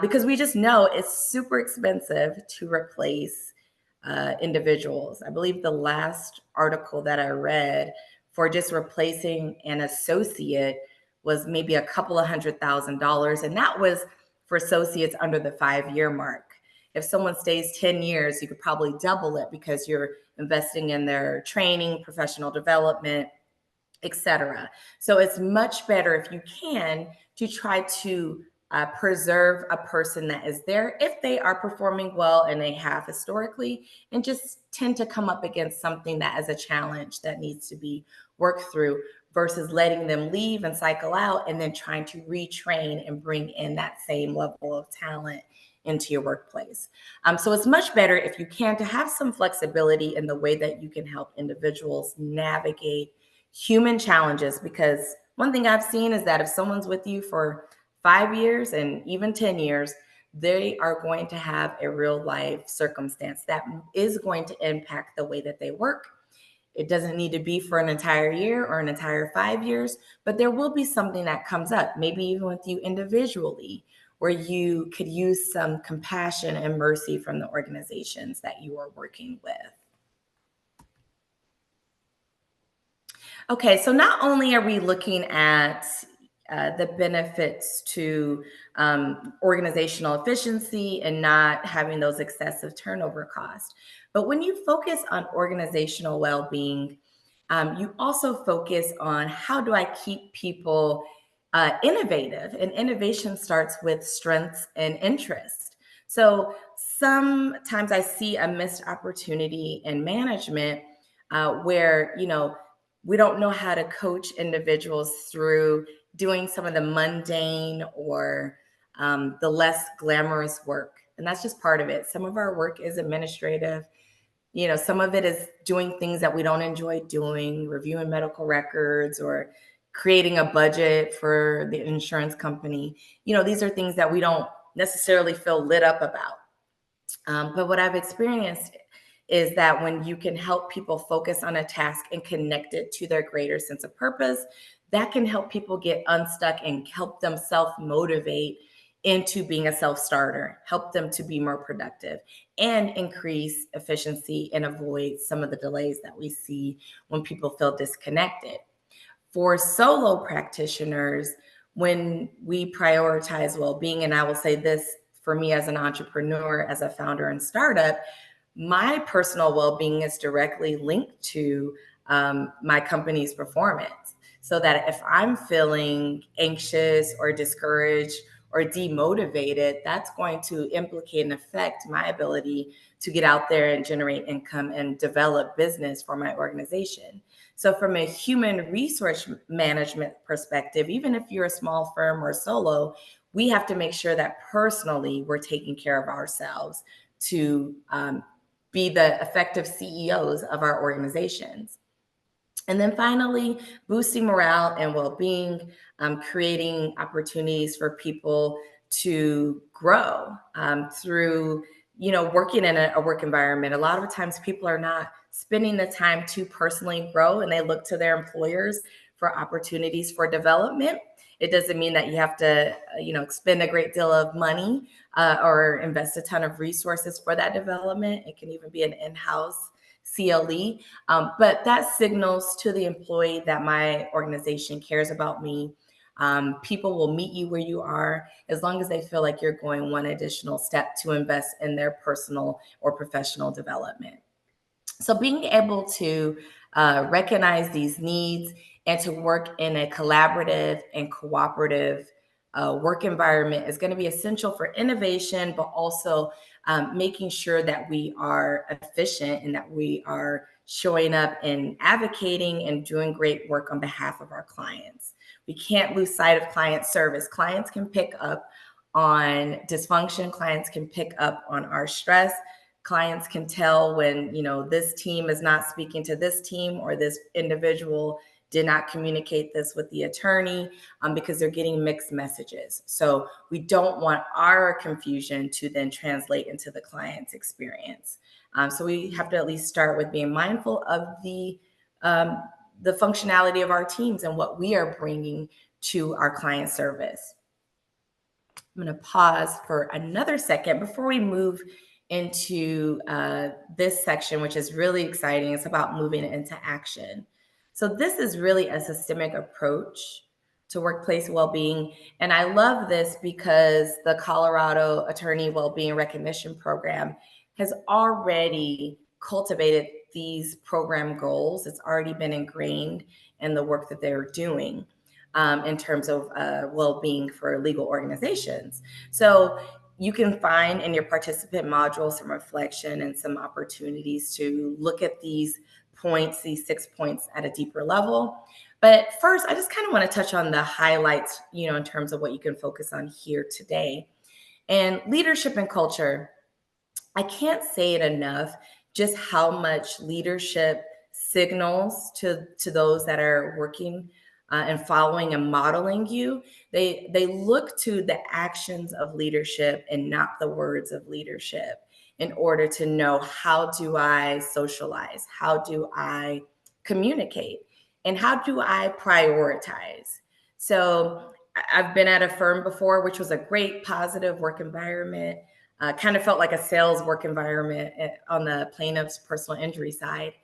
Speaker 2: Because we just know it's super expensive to replace individuals. I believe the last article that I read for just replacing an associate was maybe a couple of $100,000. And that was for associates under the 5-year mark. If someone stays 10 years, you could probably double it because you're investing in their training, professional development, etc. So it's much better if you can to try to preserve a person that is there if they are performing well and they have historically, and just tend to come up against something that is a challenge that needs to be worked through, versus letting them leave and cycle out and then trying to retrain and bring in that same level of talent into your workplace. So it's much better if you can to have some flexibility in the way that you can help individuals navigate human challenges, because one thing I've seen is that if someone's with you for 5 years and even 10 years, they are going to have a real life circumstance that is going to impact the way that they work. It doesn't need to be for an entire year or an entire 5 years, but there will be something that comes up, maybe even with you individually, where you could use some compassion and mercy from the organizations that you are working with. Okay, so not only are we looking at the benefits to organizational efficiency and not having those excessive turnover costs, but when you focus on organizational well-being, you also focus on how do I keep people innovative, and innovation starts with strengths and interest. So sometimes I see a missed opportunity in management where, you know, we don't know how to coach individuals through doing some of the mundane or the less glamorous work. And that's just part of it. Some of our work is administrative. You know, some of it is doing things that we don't enjoy doing, reviewing medical records or creating a budget for the insurance company. You know, these are things that we don't necessarily feel lit up about. But what I've experienced is that when you can help people focus on a task and connect it to their greater sense of purpose, that can help people get unstuck and help them self-motivate into being a self-starter, help them to be more productive and increase efficiency and avoid some of the delays that we see when people feel disconnected. For solo practitioners, when we prioritize well-being, and I will say this for me as an entrepreneur, as a founder and startup, my personal well-being is directly linked to my company's performance. So that if I'm feeling anxious or discouraged or demotivated, that's going to implicate and affect my ability to get out there and generate income and develop business for my organization. So from a human resource management perspective, even if you're a small firm or solo, we have to make sure that personally we're taking care of ourselves to be the effective CEOs of our organizations. And then finally, boosting morale and well-being, creating opportunities for people to grow through, working in a work environment. A lot of times people are not spending the time to personally grow, and they look to their employers for opportunities for development. It doesn't mean that you have to, spend a great deal of money or invest a ton of resources for that development. It can even be an in-house CLE, but that signals to the employee that my organization cares about me. People will meet you where you are as long as they feel like you're going one additional step to invest in their personal or professional development. So being able to recognize these needs and to work in a collaborative and cooperative work environment is going to be essential for innovation, but also making sure that we are efficient and that we are showing up and advocating and doing great work on behalf of our clients. We can't lose sight of client service. Clients can pick up on dysfunction. Clients can pick up on our stress. Clients can tell when, this team is not speaking to this team, or this individual did not communicate this with the attorney, because they're getting mixed messages. So we don't want our confusion to then translate into the client's experience. So we have to at least start with being mindful of the functionality of our teams and what we are bringing to our client service. I'm going to pause for another second before we move into this section, which is really exciting. It's about moving into action. So this is really a systemic approach to workplace well-being. And I love this because the Colorado Attorney Wellbeing Recognition Program has already cultivated these program goals. It's already been ingrained in the work that they're doing in terms of well-being for legal organizations. So you can find in your participant module some reflection and some opportunities to look at these points, these 6 points at a deeper level. But first, I just kind of want to touch on the highlights, in terms of what you can focus on here today. And leadership and culture, I can't say it enough, just how much leadership signals to those that are working and following and modeling you. They look to the actions of leadership and not the words of leadership in order to know, how do I socialize? How do I communicate? And how do I prioritize? So I've been at a firm before, which was a great positive work environment. Kind of felt like a sales work environment on the plaintiff's personal injury side.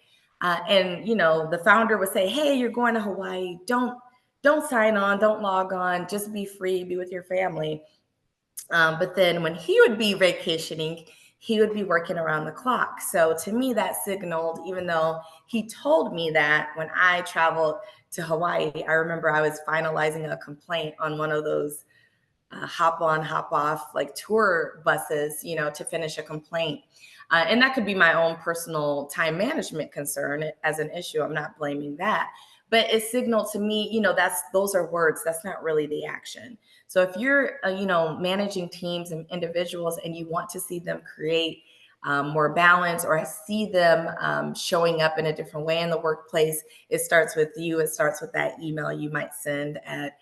Speaker 2: And the founder would say, "Hey, you're going to Hawaii. Don't sign on, don't log on, just be free, be with your family." But then when he would be vacationing, he would be working around the clock. So to me, that signaled, even though he told me that when I traveled to Hawaii, I remember I was finalizing a complaint on one of those hop on, hop off, like tour buses, to finish a complaint. And that could be my own personal time management concern as an issue. I'm not blaming that. But it signaled to me, those are words. That's not really the action. So if you're, managing teams and individuals and you want to see them create more balance, or I see them showing up in a different way in the workplace, it starts with you. It starts with that email you might send at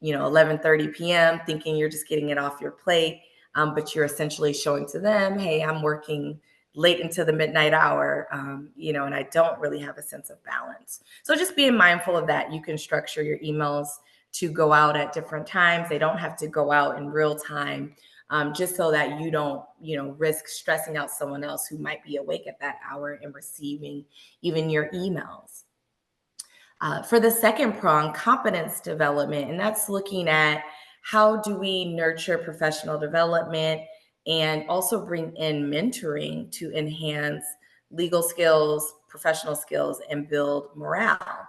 Speaker 2: 11:30 p.m. thinking you're just getting it off your plate. But you're essentially showing to them, hey, I'm working late into the midnight hour, and I don't really have a sense of balance. So just being mindful of that. You can structure your emails to go out at different times. They don't have to go out in real time, just so that you don't, risk stressing out someone else who might be awake at that hour and receiving even your emails. For the second prong, competence development, and that's looking at how do we nurture professional development and also bring in mentoring to enhance legal skills, professional skills, and build morale.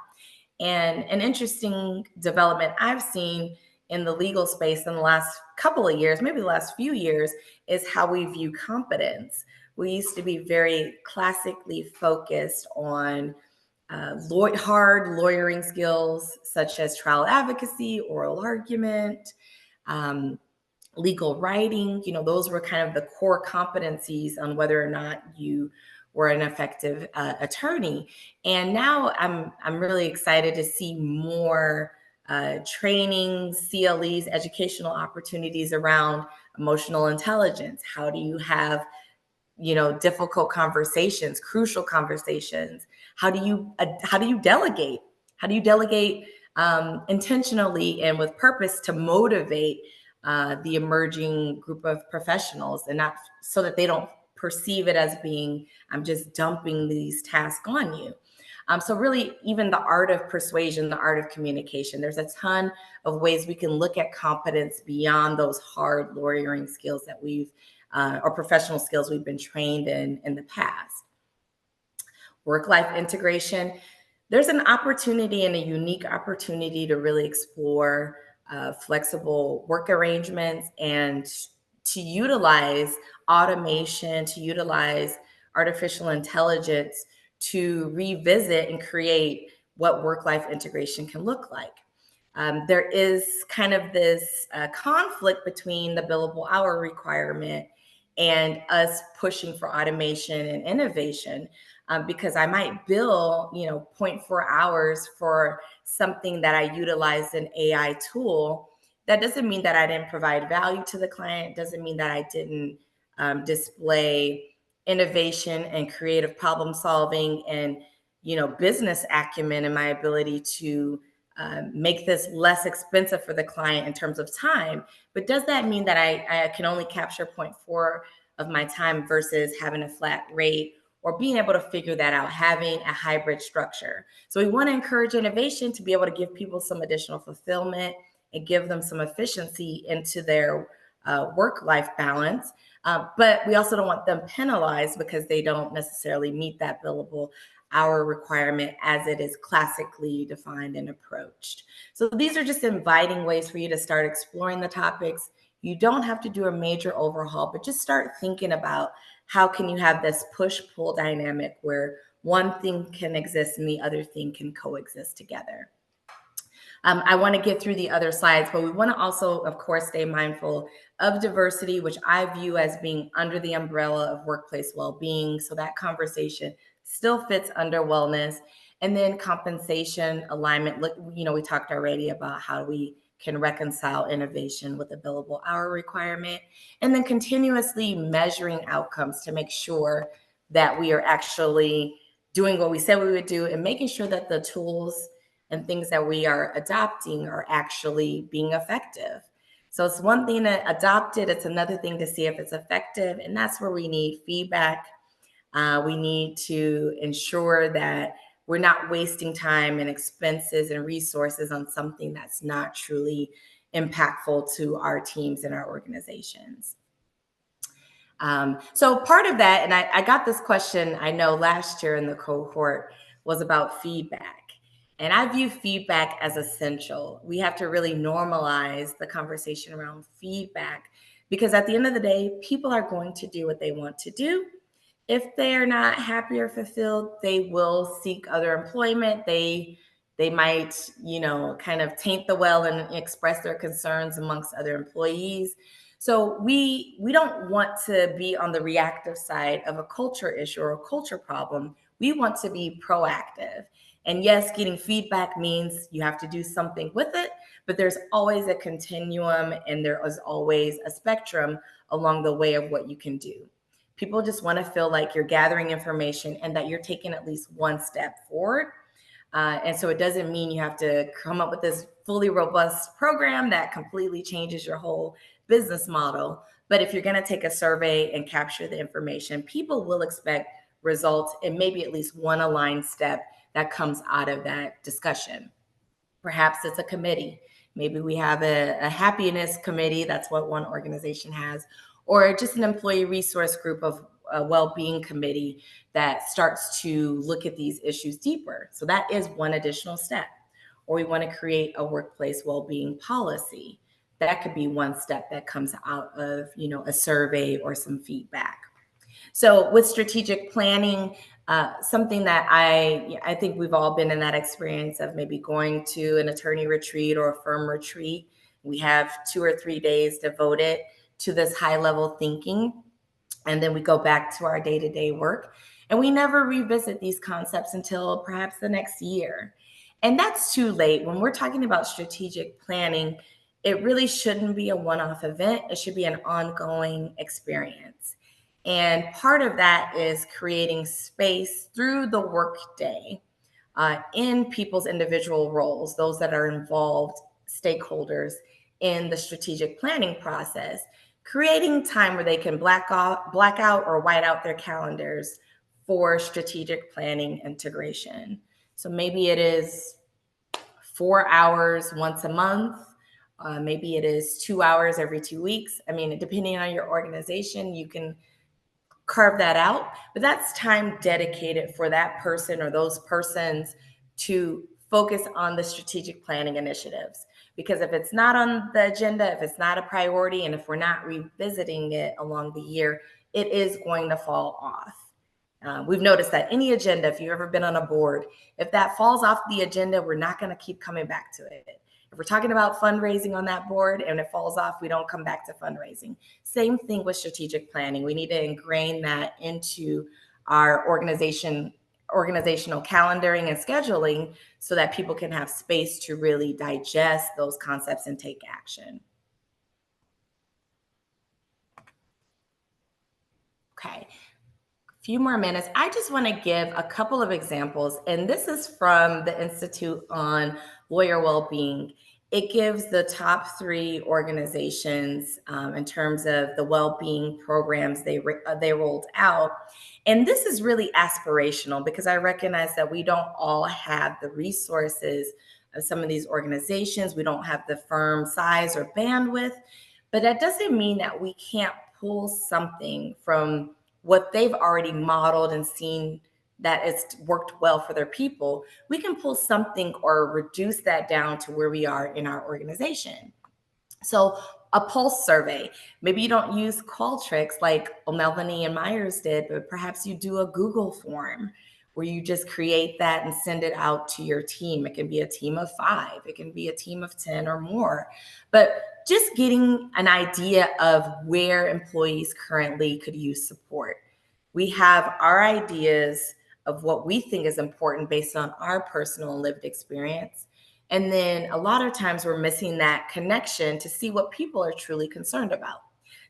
Speaker 2: And an interesting development I've seen in the legal space in the last couple of years, maybe the last few years, is how we view competence. We used to be very classically focused on hard lawyering skills such as trial advocacy, oral argument, legal writing. Those were kind of the core competencies on whether or not you were an effective attorney. And now I'm really excited to see more trainings, CLEs, educational opportunities around emotional intelligence. How do you have difficult conversations, crucial conversations? How do you delegate? How do you delegate intentionally and with purpose to motivate the emerging group of professionals, and not so that they don't perceive it as being, I'm just dumping these tasks on you. So really, even the art of persuasion, the art of communication, there's a ton of ways we can look at competence beyond those hard lawyering skills that we've or professional skills we've been trained in the past. Work-life integration. There's an opportunity and a unique opportunity to really explore flexible work arrangements and to utilize automation, to utilize artificial intelligence to revisit and create what work-life integration can look like. There is kind of this conflict between the billable hour requirement and us pushing for automation and innovation, because I might bill, 0.4 hours for something that I utilize an AI tool. That doesn't mean that I didn't provide value to the client. Doesn't mean that I didn't display innovation and creative problem solving and, business acumen and my ability to make this less expensive for the client in terms of time. But does that mean that I can only capture 0.4 of my time versus having a flat rate, or being able to figure that out, having a hybrid structure? So we want to encourage innovation to be able to give people some additional fulfillment and give them some efficiency into their work-life balance. But we also don't want them penalized because they don't necessarily meet that billable hour requirement as it is classically defined and approached. So these are just inviting ways for you to start exploring the topics. You don't have to do a major overhaul, but just start thinking about how can you have this push-pull dynamic where one thing can exist and the other thing can coexist together. I want to get through the other slides, but we want to also, of course, stay mindful of diversity, which I view as being under the umbrella of workplace well-being. So that conversation still fits under wellness. And then compensation alignment. Look, we talked already about how we can reconcile innovation with a billable hour requirement, and then continuously measuring outcomes to make sure that we are actually doing what we said we would do, and making sure that the tools and things that we are adopting are actually being effective. So it's one thing to adopt it, it's another thing to see if it's effective, and that's where we need feedback. We need to ensure that we're not wasting time and expenses and resources on something that's not truly impactful to our teams and our organizations. So part of that, and I got this question, I know last year in the cohort, was about feedback. And I view feedback as essential. We have to really normalize the conversation around feedback, because at the end of the day, people are going to do what they want to do. If they're not happy or fulfilled, they will seek other employment. They might, kind of taint the well and express their concerns amongst other employees. So we don't want to be on the reactive side of a culture issue or a culture problem. We want to be proactive. And yes, getting feedback means you have to do something with it, but there's always a continuum and there is always a spectrum along the way of what you can do. People just want to feel like you're gathering information and that you're taking at least one step forward. And so it doesn't mean you have to come up with this fully robust program that completely changes your whole business model. But if you're going to take a survey and capture the information, people will expect results and maybe at least one aligned step that comes out of that discussion. Perhaps it's a committee. Maybe we have a happiness committee. That's what one organization has, or just an employee resource group of a well-being committee that starts to look at these issues deeper. So that is one additional step. Or we want to create a workplace well-being policy. That could be one step that comes out of, a survey or some feedback. So with strategic planning, Something that I think we've all been in that experience of maybe going to an attorney retreat or a firm retreat. We have 2 or 3 days devoted to this high level thinking. And then we go back to our day-to-day work. And we never revisit these concepts until perhaps the next year. And that's too late. When we're talking about strategic planning, it really shouldn't be a one-off event. It should be an ongoing experience. And part of that is creating space through the workday in people's individual roles, those that are involved, stakeholders in the strategic planning process, creating time where they can black out or white out their calendars for strategic planning integration. So maybe it is 4 hours once a month. Maybe it is 2 hours every 2 weeks. I mean, depending on your organization, you can carve that out, but that's time dedicated for that person or those persons to focus on the strategic planning initiatives. Because if it's not on the agenda, if it's not a priority, and if we're not revisiting it along the year, it is going to fall off. We've noticed that any agenda, if you've ever been on a board, if that falls off the agenda, we're not going to keep coming back to it. If we're talking about fundraising on that board and it falls off, we don't come back to fundraising. Same thing with strategic planning. We need to ingrain that into our organizational calendaring and scheduling so that people can have space to really digest those concepts and take action. Okay. Few more minutes. I just want to give a couple of examples, and this is from the Institute on Lawyer Wellbeing. It gives the top 3 organizations in terms of the well-being programs they rolled out. And this is really aspirational because I recognize that we don't all have the resources of some of these organizations. We don't have the firm size or bandwidth, but that doesn't mean that we can't pull something from what they've already modeled and seen that it's worked well for their people. We can pull something or reduce that down to where we are in our organization. So a pulse survey, maybe you don't use Qualtrics like O'Melveny and Myers did, but perhaps you do a Google form where you just create that and send it out to your team. It can be a team of 5, it can be a team of 10 or more, but just getting an idea of where employees currently could use support. We have our ideas of what we think is important based on our personal lived experience. And then a lot of times we're missing that connection to see what people are truly concerned about.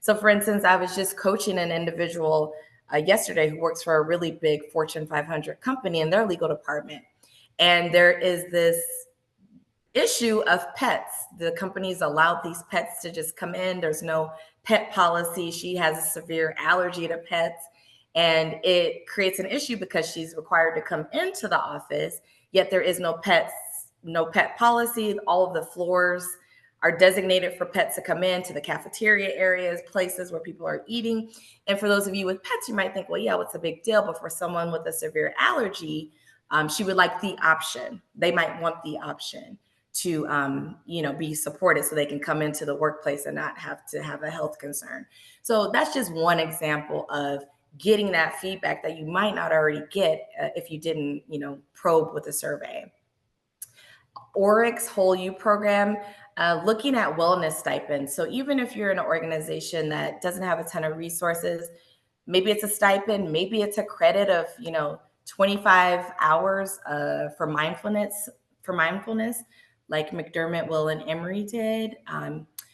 Speaker 2: So for instance, I was just coaching an individual yesterday who works for a really big Fortune 500 company in their legal department. And there is this issue of pets. The company's allowed these pets to just come in. There's no pet policy. She has a severe allergy to pets. And it creates an issue because she's required to come into the office, yet there is no pet policy. All of the floors are designated for pets to come in, to the cafeteria areas, places where people are eating. And for those of you with pets, you might think, well, yeah, what's a big deal? But for someone with a severe allergy, she would like the option. They might want the option to be supported so they can come into the workplace and not have to have a health concern. So that's just one example of getting that feedback that you might not already get if you didn't probe with a survey. Oryx Whole You program, looking at wellness stipends. So even if you're in an organization that doesn't have a ton of resources, maybe it's a stipend, maybe it's a credit of 25 hours for mindfulness, like McDermott, Will, and Emery did,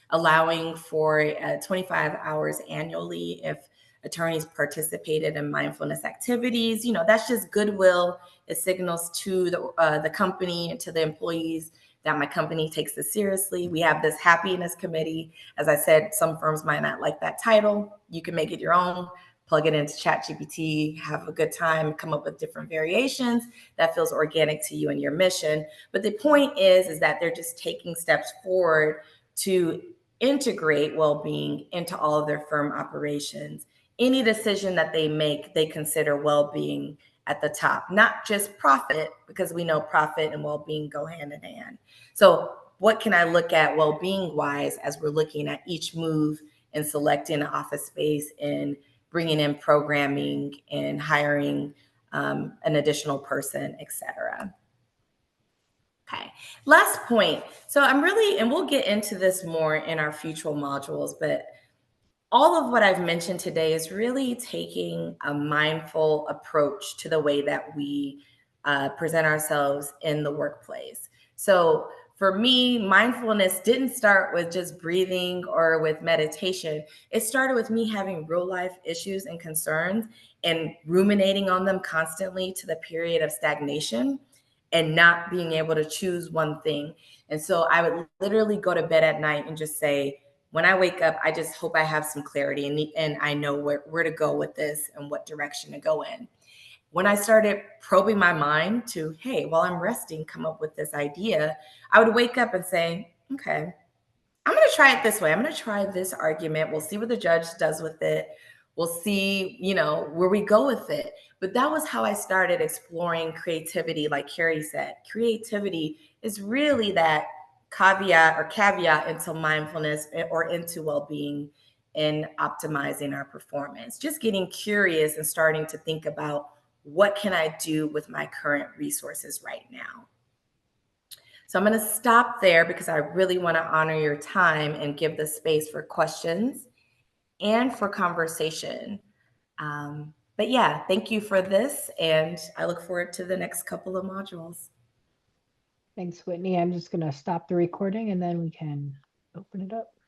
Speaker 2: allowing for 25 hours annually if attorneys participated in mindfulness activities. That's just goodwill. It signals to the company and to the employees that my company takes this seriously. We have this happiness committee. As I said, some firms might not like that title. You can make it your own, plug it into ChatGPT, have a good time, come up with different variations that feels organic to you and your mission. But the point is that they're just taking steps forward to integrate well-being into all of their firm operations. Any decision that they make, they consider well-being at the top, not just profit, because we know profit and well-being go hand in hand. So what can I look at well-being wise as we're looking at each move and selecting an office space and bringing in programming and hiring an additional person, etc. Okay, last point. So I'm really, and we'll get into this more in our future modules, but all of what I've mentioned today is really taking a mindful approach to the way that we present ourselves in the workplace. So for me, mindfulness didn't start with just breathing or with meditation. It started with me having real life issues and concerns and ruminating on them constantly to the period of stagnation and not being able to choose one thing. And so I would literally go to bed at night and just say, when I wake up, I just hope I have some clarity and I know where to go with this and what direction to go in. When I started probing my mind to, hey, while I'm resting, come up with this idea, I would wake up and say, okay, I'm going to try it this way. I'm going to try this argument. We'll see what the judge does with it. We'll see, where we go with it. But that was how I started exploring creativity. Like Carrie said, creativity is really that caveat into mindfulness or into well-being and optimizing our performance. Just getting curious and starting to think about what can I do with my current resources right now. So I'm going to stop there because I really want to honor your time and give the space for questions and for conversation. But yeah, thank you for this, and I look forward to the next couple of modules.
Speaker 1: Thanks, Whitney. I'm just going to stop the recording and then we can open it up.